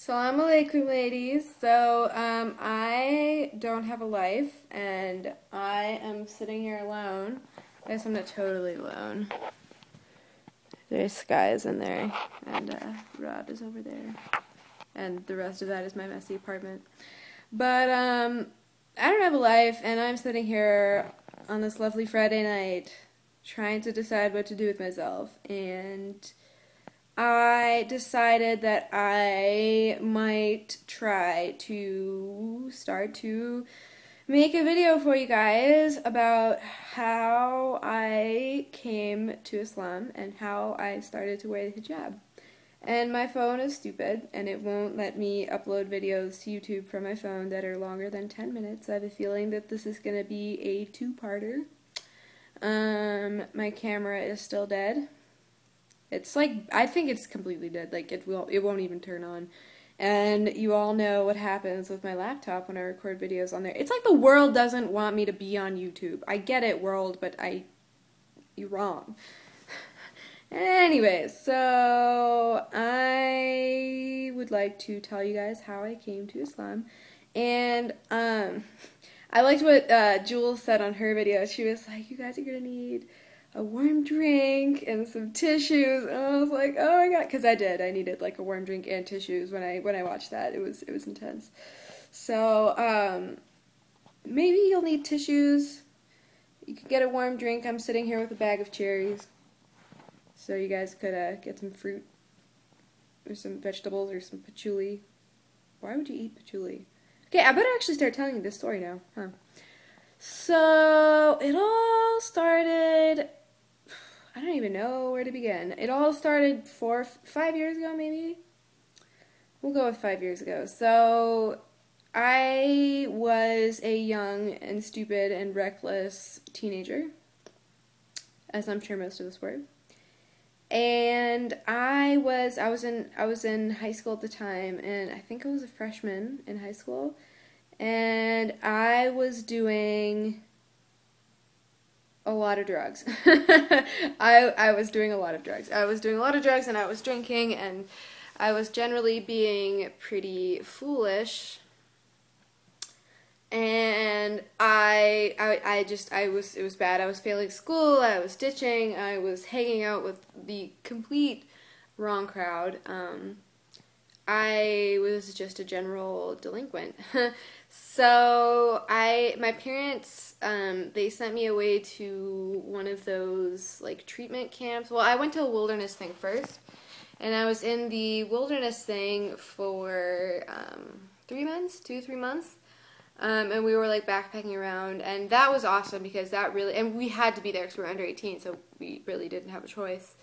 Assalamu alaikum, ladies. So, I don't have a life, and I am sitting here alone. I guess I'm not totally alone. There's Sky's in there, and Rod is over there, and the rest of that is my messy apartment. But, I don't have a life, and I'm sitting here on this lovely Friday night trying to decide what to do with myself, and I decided that I might try to start to make a video for you guys about how I came to Islam and how I started to wear the hijab. And my phone is stupid, and it won't let me upload videos to YouTube from my phone that are longer than 10 minutes. I have a feeling that this is going to be a two-parter. My camera is still dead. It's like, I think it's completely dead, like it won't even turn on. And you all know what happens with my laptop when I record videos on there. It's like the world doesn't want me to be on YouTube. I get it, world, but you're wrong. Anyways, so I would like to tell you guys how I came to Islam. And I liked what Jules said on her video. She was like, you guys are gonna need a warm drink and some tissues, and I was like, oh my god, because I did. I needed like a warm drink and tissues when I watched that. It was intense. So maybe you'll need tissues. You could get a warm drink. I'm sitting here with a bag of cherries, so you guys could get some fruit or some vegetables or some patchouli. Why would you eat patchouli? Okay, I better actually start telling you this story now, huh? So it all started, I don't even know where to begin. It all started 5 years ago, maybe? We'll go with 5 years ago. So I was a young and stupid and reckless teenager, as I'm sure most of us were. And I was in high school at the time, and I think I was a freshman in high school. And I was doing a lot of drugs. I was doing a lot of drugs. I was doing a lot of drugs, and I was drinking, and I was generally being pretty foolish. And it was bad. I was failing school, I was ditching, I was hanging out with the complete wrong crowd. I was just a general delinquent. So my parents, they sent me away to one of those like treatment camps. Well, I went to a wilderness thing first, and I was in the wilderness thing for 3 months, 2-3 months. And we were like backpacking around, and that was awesome because that really, and we had to be there because we were under 18, so we really didn't have a choice.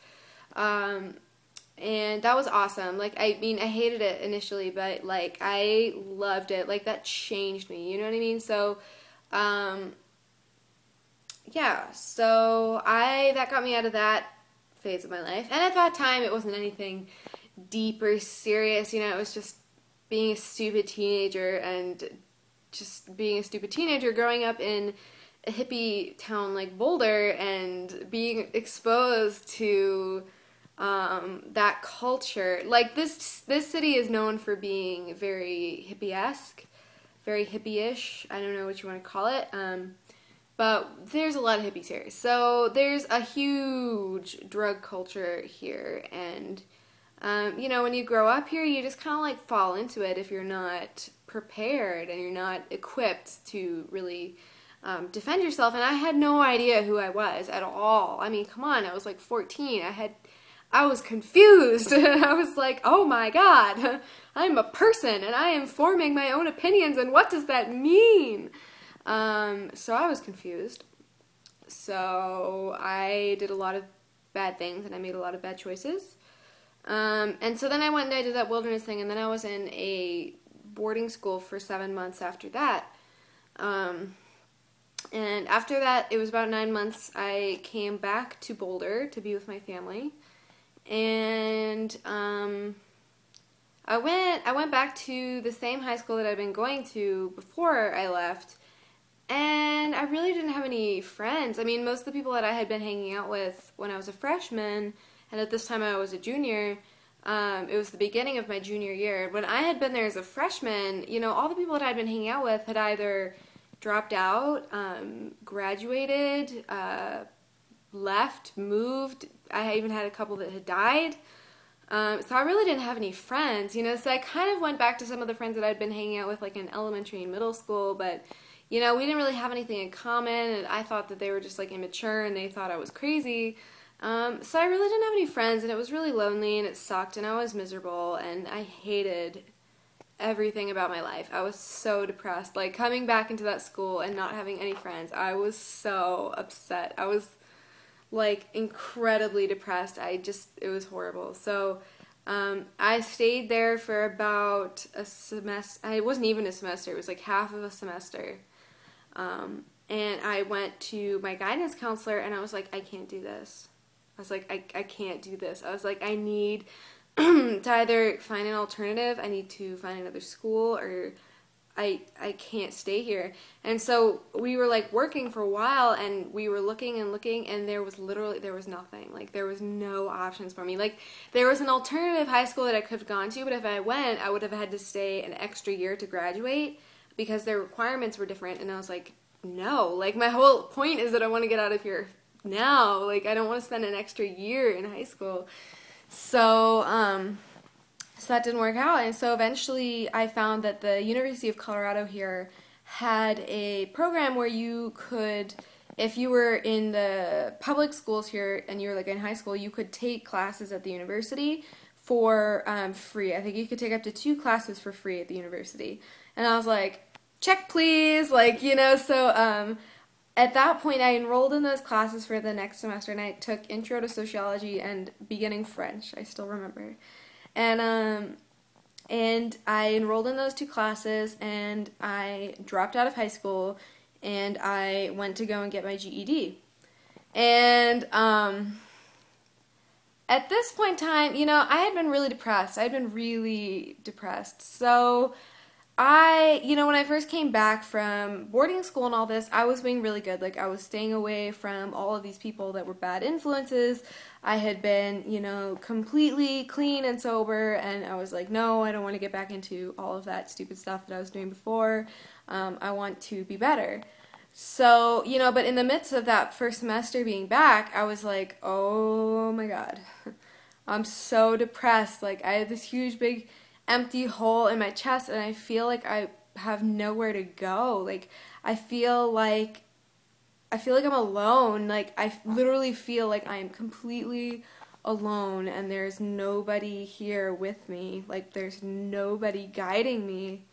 And that was awesome. Like, I mean, I hated it initially, but like I loved it. Like, that changed me, you know what I mean? So yeah, so that got me out of that phase of my life. And at that time it wasn't anything deep or serious, you know, it was just being a stupid teenager, and just being a stupid teenager growing up in a hippie town like Boulder and being exposed to that culture. Like, this city is known for being very hippie-esque, very hippie-ish, I don't know what you want to call it, but there's a lot of hippies here. So there's a huge drug culture here, and you know, when you grow up here, you just kind of like fall into it if you're not prepared and you're not equipped to really defend yourself. And I had no idea who I was at all. I mean, come on, I was like 14. I was confused. I was like, oh my god, I'm a person and I am forming my own opinions, and what does that mean? So I was confused. So I did a lot of bad things, and I made a lot of bad choices. And so then I went and I did that wilderness thing, and then I was in a boarding school for 7 months after that. And after that, it was about 9 months, I came back to Boulder to be with my family. And I went back to the same high school that I'd been going to before I left, and I really didn't have any friends. I mean, most of the people that I had been hanging out with when I was a freshman, and at this time I was a junior, It was the beginning of my junior year. When I had been there as a freshman, you know, all the people that I'd been hanging out with had either dropped out, graduated, left, moved. I even had a couple that had died. So I really didn't have any friends, you know, so I kind of went back to some of the friends that I'd been hanging out with, like in elementary and middle school, but, you know, we didn't really have anything in common, and I thought that they were just, like, immature, and they thought I was crazy. So I really didn't have any friends, and it was really lonely, and it sucked, and I was miserable, and I hated everything about my life. I was so depressed. Like, coming back into that school and not having any friends, I was so upset. I was, like, incredibly depressed. It was horrible. So, I stayed there for about a semester. It wasn't even a semester. It was, like, half of a semester. And I went to my guidance counselor, and I was like, I can't do this. I was like, I can't do this. I was like, I need to either find an alternative, I need to find another school, or I can't stay here. And so we were like working for a while, and we were looking and looking, and there was nothing. Like, there was no options for me. Like, there was an alternative high school that I could have gone to, but if I went, I would have had to stay an extra year to graduate because their requirements were different. And I was like, no, like, my whole point is that I want to get out of here now. Like, I don't want to spend an extra year in high school. So, so that didn't work out, and so eventually I found that the University of Colorado here had a program where you could, if you were in the public schools here and you were like in high school, you could take classes at the university for free. I think you could take up to 2 classes for free at the university. And I was like, check please, like, you know, so at that point, I enrolled in those classes for the next semester, and I took Intro to Sociology and Beginning French. I still remember. And I enrolled in those 2 classes, and I dropped out of high school, and I went to go and get my GED. And at this point in time, you know, I had been really depressed. I had been really depressed. So you know, when I first came back from boarding school and all this, I was being really good. Like, I was staying away from all of these people that were bad influences. I had been, you know, completely clean and sober, and I was like, no, I don't want to get back into all of that stupid stuff that I was doing before. I want to be better. So, you know, but in the midst of that first semester being back, I was like, oh my God, I'm so depressed. Like, I had this huge, big empty hole in my chest, and I feel like I have nowhere to go. Like, I feel like I'm alone. Like, I literally feel like I am completely alone, and there's nobody here with me. Like, there's nobody guiding me,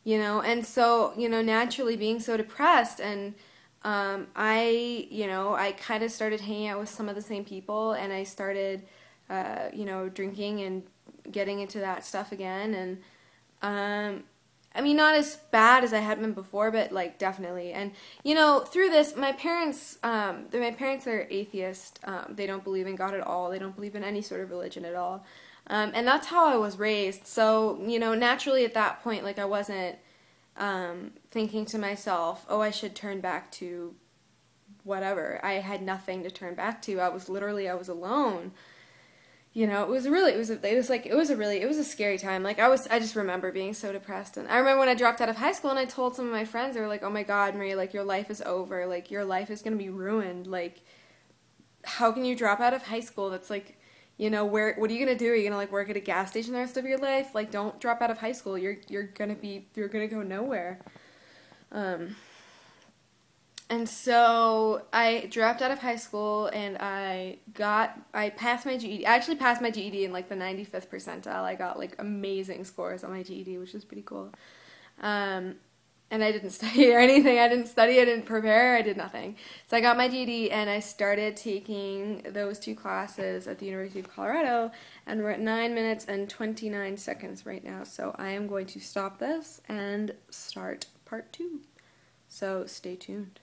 you know. And so, you know, naturally being so depressed, and I kind of started hanging out with some of the same people, and I started you know, drinking and getting into that stuff again. And I mean, not as bad as I had been before, but like definitely. And you know, through this, my parents are atheist. They don't believe in God at all. They don't believe in any sort of religion at all. And that's how I was raised. So, you know, naturally at that point, like, I wasn't thinking to myself, oh, I should turn back to whatever. I had nothing to turn back to. I was alone. You know, it was a scary time. Like, I just remember being so depressed. And I remember when I dropped out of high school and I told some of my friends, they were like, oh my God, Marie, like, your life is over. Like, your life is going to be ruined. Like, how can you drop out of high school? That's like, you know, what are you going to do? Are you going to, like, work at a gas station the rest of your life? Like, don't drop out of high school. You're going to go nowhere. And so I dropped out of high school, and I passed my GED. I actually passed my GED in like the 95th percentile. I got like amazing scores on my GED, which was pretty cool. And I didn't study or anything. I didn't prepare, I did nothing. So I got my GED, and I started taking those 2 classes at the University of Colorado, and we're at 9 minutes and 29 seconds right now. So I am going to stop this and start part 2. So stay tuned.